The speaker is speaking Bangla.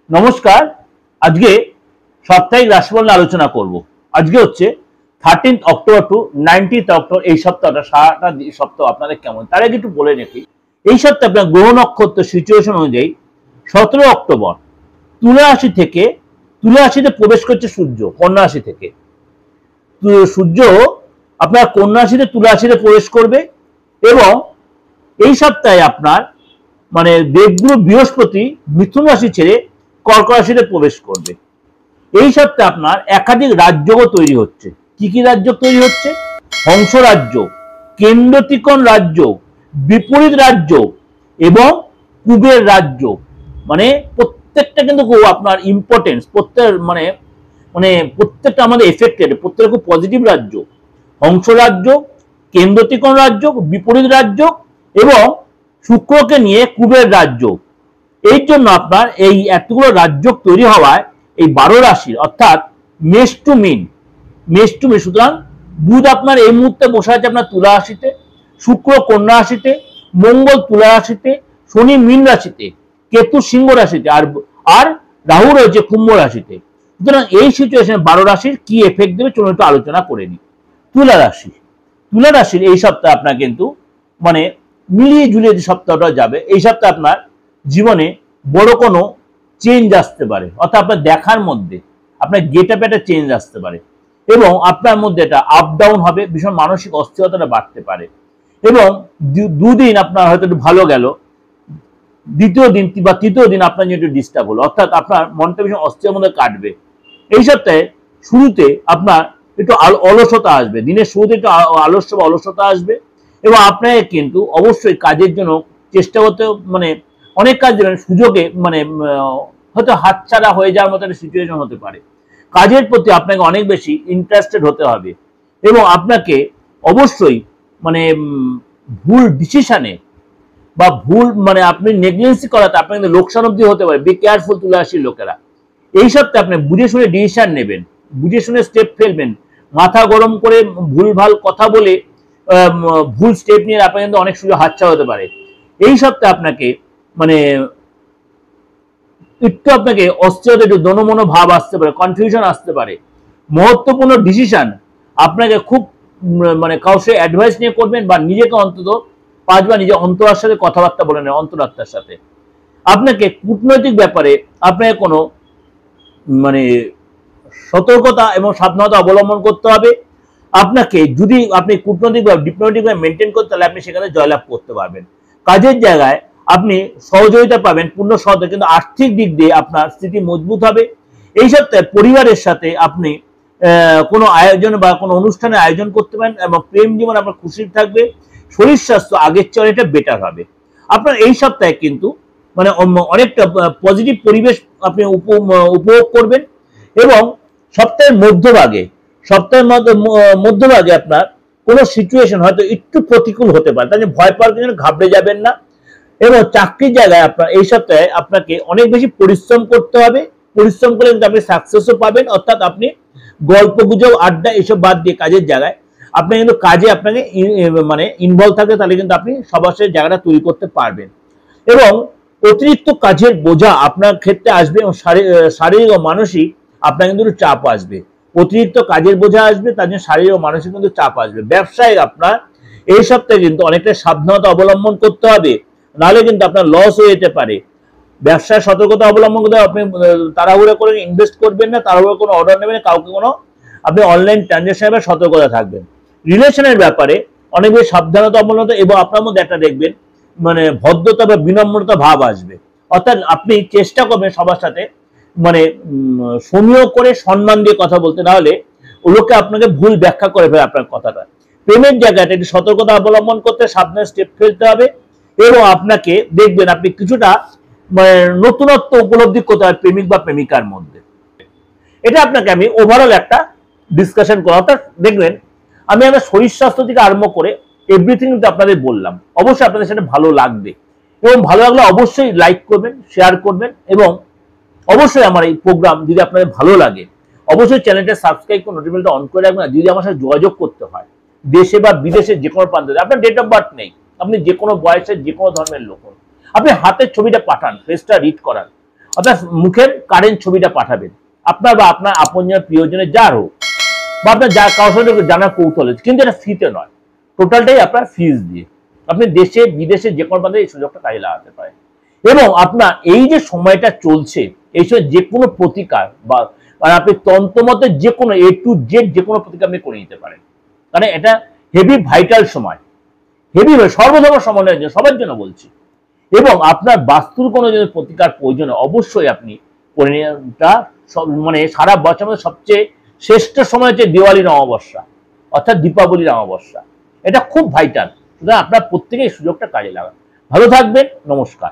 নমস্কার। আজকে সাপ্তাহিক রাশিফল নিয়ে আলোচনা করব। আজকে হচ্ছে 13th October two 19th October. এই সপ্তাহটা সারাটা সপ্তাহ আপনাদের কেমন, তার আগে একটু বলে রাখি। এই সপ্তাহে আপনার গ্রহ নক্ষত্র সিচুয়েশন অনুযায়ী 17 অক্টোবর তুলা রাশি থেকে তুলা রাশিতে প্রবেশ করছে সূর্য কন্যা রাশি থেকে। সূর্য আপনার কন্যা রাশিতে তুলা রাশিতে প্রবেশ করবে এবং এই সপ্তাহে আপনার মানে দেবগুরু বৃহস্পতি মিথুন রাশি ছেড়ে কর্ক রাশিতে প্রবেশ করবে। এই সপ্তাহে আপনার একাধিক রাজযোগও তৈরি হচ্ছে। কি কি রাজযোগ তৈরি হচ্ছে? হংস রাজ্য, কেন্দ্রত্রিকোণ রাজ্য, বিপরীত রাজ্য এবং কুবের রাজ্য। মানে প্রত্যেকটা কিন্তু আপনার ইম্পর্টেন্স, প্রত্যেকটা আমাদের এফেক্টেড, প্রত্যেকটা খুব পজিটিভ রাজ্য। হংস রাজ্য, কেন্দ্রত্রিকোণ রাজ্য, বিপরীত রাজ্য এবং শুক্রকে নিয়ে কুবের রাজ্য। এই জন্য আপনার এই এতগুলো রাজ্য তৈরি হওয়ায় এই 12 রাশির অর্থাৎ মেষ টু মিন, সুতরাং বুধ আপনার এই মুহূর্তে বসে আছে আপনার তুলা রাশিতে, শুক্র কন্যা রাশিতে, মঙ্গল তুলা রাশিতে, শনি মীন রাশিতে, কেতু সিংহ রাশিতে আর রাহু রয়েছে কুম্ভ রাশিতে। সুতরাং এই সিচুয়েশনে 12 রাশির কি এফেক্ট দেবে চলুন একটু আলোচনা করে নিই। তুলা রাশির এই সপ্তাহে আপনার কিন্তু মানে মিলিয়ে ঝুলিয়ে যে সপ্তাহটা যাবে, এই সপ্তাহে আপনার জীবনে বড় কোনো চেঞ্জ আসতে পারে, অর্থাৎ আপনার দেখার মধ্যে আপনার গেটআপে একটা চেঞ্জ আসতে পারে এবং আপনার মধ্যে এটা আপ ডাউন হবে, ভীষণ মানসিক অস্থিরতাটা বাড়তে পারে এবং দুদিন আপনার হয়তো একটু ভালো গেল, দ্বিতীয় দিন বা তৃতীয় দিন আপনার জন্য একটু ডিস্টার্ব হলো, অর্থাৎ আপনার মনটা ভীষণ অস্থিরের মধ্যে কাটবে। এই সপ্তাহে শুরুতে আপনার একটু অলসতা আসবে, দিনের শুরুতে একটু অলসতা আসবে এবং আপনাকে কিন্তু অবশ্যই কাজের জন্য চেষ্টা করতে, মানে অনেক কাজ সুযোগে হয়তো হাতছাড়া হয়ে যাওয়ার মতো একটা সিচুয়েশন হতে পারে। কাজের প্রতি আপনাকে অনেক বেশি ইন্টারেস্টেড হতে হবে এবং আপনাকে অবশ্যই ভুল ডিসিশনে বা ভুল আপনি নেগলিজেন্সি করাতে আপনার কিন্তু লোকসান অব্দি হতে পারে। বি কেয়ারফুল তুলা রাশির লোকেরা। এই সপ্তাহে আপনি বুঝে শুনে ডিসিশন নেবেন, বুঝে শুনে স্টেপ ফেলবেন। মাথা গরম করে ভুলভাল কথা বলে ভুল স্টেপ নিয়ে আপনার কিন্তু অনেক সুযোগ হাতছাড়া হতে পারে। এই সপ্তাহে আপনাকে একটু আপনাকে অস্থিরতা, একটু দনমনো ভাব আসতে পারে, কনফিউশন আসতে পারে। মহত্বপূর্ণ ডিসিশন আপনাকে খুব কারোর সাথে অ্যাডভাইস নিয়ে করবেন বা নিজেকে অন্তত 5 বার নিজের অন্তরার সাথে কথাবার্তা বলে নেন, অন্তরাত্মার সাথে। আপনাকে কূটনৈতিক ব্যাপারে আপনাকে কোনো সতর্কতা এবং সাবধানতা অবলম্বন করতে হবে। আপনাকে যদি আপনি কূটনৈতিক বা ডিপ্লোম্যাটিক মেনটেন করতে, তাহলে আপনি সেখানে জয়লাভ করতে পারবেন। কাজের জায়গায় আপনি সহযোগিতা পাবেন, পূর্ণ সহযোগিতা, কিন্তু আর্থিক দিক দিয়ে আপনার স্থিতি মজবুত হবে। এই সপ্তাহে পরিবারের সাথে আপনি কোনো আয়োজন বা কোনো অনুষ্ঠানের আয়োজন করতে পারেন এবং প্রেম জীবন আপনার খুশি থাকবে। শরীর স্বাস্থ্য আগের চেয়ে অনেকটা বেটার হবে। আপনার এই সপ্তাহে কিন্তু অনেকটা পজিটিভ পরিবেশ আপনি উপভোগ করবেন এবং সপ্তাহের মধ্যভাগে আপনার কোনো সিচুয়েশন হয়তো একটু প্রতিকূল হতে পারে, তাই ভয় পাওয়ার জন্য ঘাবড়ে যাবেন না। এবং চাকরির জায়গায় আপনার এই সপ্তাহে আপনাকে অনেক বেশি পরিশ্রম করতে হবে। পরিশ্রম করলে কিন্তু আপনি সাকসেসও পাবেন, অর্থাৎ আপনি গল্প গুজব আড্ডা এসব বাদ দিয়ে কাজের জায়গায় আপনি কিন্তু কাজে আপনাকে ইনভলভ থাকবে, তাহলে কিন্তু আপনি সবার সাথে জায়গাটা তৈরি করতে পারবেন। এবং অতিরিক্ত কাজের বোঝা আপনার ক্ষেত্রে আসবে এবং শারীরিক ও মানসিক আপনার কিন্তু চাপ আসবে। অতিরিক্ত কাজের বোঝা আসবে, তার জন্য শারীরিক ও মানসিক কিন্তু চাপ আসবে। ব্যবসায় আপনার এই সপ্তাহে কিন্তু অনেকটা সাবধানতা অবলম্বন করতে হবে, নাহলে কিন্তু আপনার লস হয়ে যেতে পারে। ব্যবসায় সতর্কতা অবলম্বন করতে আপনি তাড়াহুড়ো করে ইনভেস্ট করবেন না, তাড়াহুড়ো কোনো অর্ডার নেবেন না, কাউকে কোনো আপনি অনলাইন ট্রানজাকশনের সতর্কতা থাকবেন। রিলেশনের ব্যাপারে অনেক বেশি সাবধানতা অবলম্বন এবং আপনার মধ্যে একটা দেখবেন ভদ্রতা বা বিনম্রতা ভাব আসবে, অর্থাৎ আপনি চেষ্টা করবেন সবার সাথে সমীহ করে সম্মান দিয়ে কথা বলতে, না হলে লোকে আপনাকে ভুল ব্যাখ্যা করে ফেলে আপনার কথাটা। প্রেমের জায়গাটা একটু সতর্কতা অবলম্বন করতে, সাবধানে স্টেপ ফেলতে হবে এবং আপনাকে দেখবেন আপনি কিছুটা নতুনত্ব উপলব্ধি করতে হবে প্রেমিক বা প্রেমিকার মধ্যে। এটা আপনাকে আমি ওভারঅল একটা ডিসকাশন করা, অর্থাৎ দেখবেন আমি আমার শরীর স্বাস্থ্য থেকে আরম্ভ করে এভরিথিং কিন্তু আপনাদের বললাম। অবশ্যই আপনাদের সেটা ভালো লাগবে এবং ভালো লাগলে অবশ্যই লাইক করবেন, শেয়ার করবেন এবং অবশ্যই আমার এই প্রোগ্রাম যদি আপনাদের ভালো লাগে অবশ্যই চ্যানেলটা সাবস্ক্রাইব করে নোটিফিকেশনটা অন করে রাখবেন। যদি আমার সাথে যোগাযোগ করতে হয় দেশে বা বিদেশে যে কোনো প্রান্তে, আপনার ডেট অফ বার্থ নেই, আপনি যে কোনো বয়সের যে কোনো ধর্মের লোক, আপনি হাতের ছবিটা পাঠান, ফেসটা রিড করান, অর্থাৎ মুখের কারেন্ট ছবিটা পাঠাবেন আপনার বা আপনার আপনজনের প্রিয়জনের যার হোক, বা আপনার যা কারোর সঙ্গে জানার কৌতূহল আছে, কিন্তু এটা ফ্রিতে নয়, টোটালটাই আপনার ফিজ দিয়ে। আপনি দেশে বিদেশে যে কোনো প্রান্তে এই সুযোগটা কাজে লাগাতে পারেন। এবং আপনার এই যে সময়টা চলছে, এই সময় যে কোনো প্রতিকার বা আপনি তন্ত্রমতে যে কোনো A to Z যে কোনো প্রতিকার আপনি করে নিতে পারেন, কারণ এটা হেভি ভাইটাল সময়, হেভি সর্বধর্ম সমন্বয়ের জন্য, সবার জন্য বলছি। এবং আপনার বাস্তুর কোনো যদি প্রতিকার প্রয়োজন অবশ্যই আপনি পরিণামটা মানে সারা বছর মধ্যে সবচেয়ে শ্রেষ্ঠ সময় হচ্ছে দিওয়ালির অমাবস্যা অর্থাৎ দীপাবলির অমাবস্যা, এটা খুব ভাইটাল। সুতরাং আপনার প্রত্যেকেই সুযোগটা কাজে লাগান। ভালো থাকবেন, নমস্কার।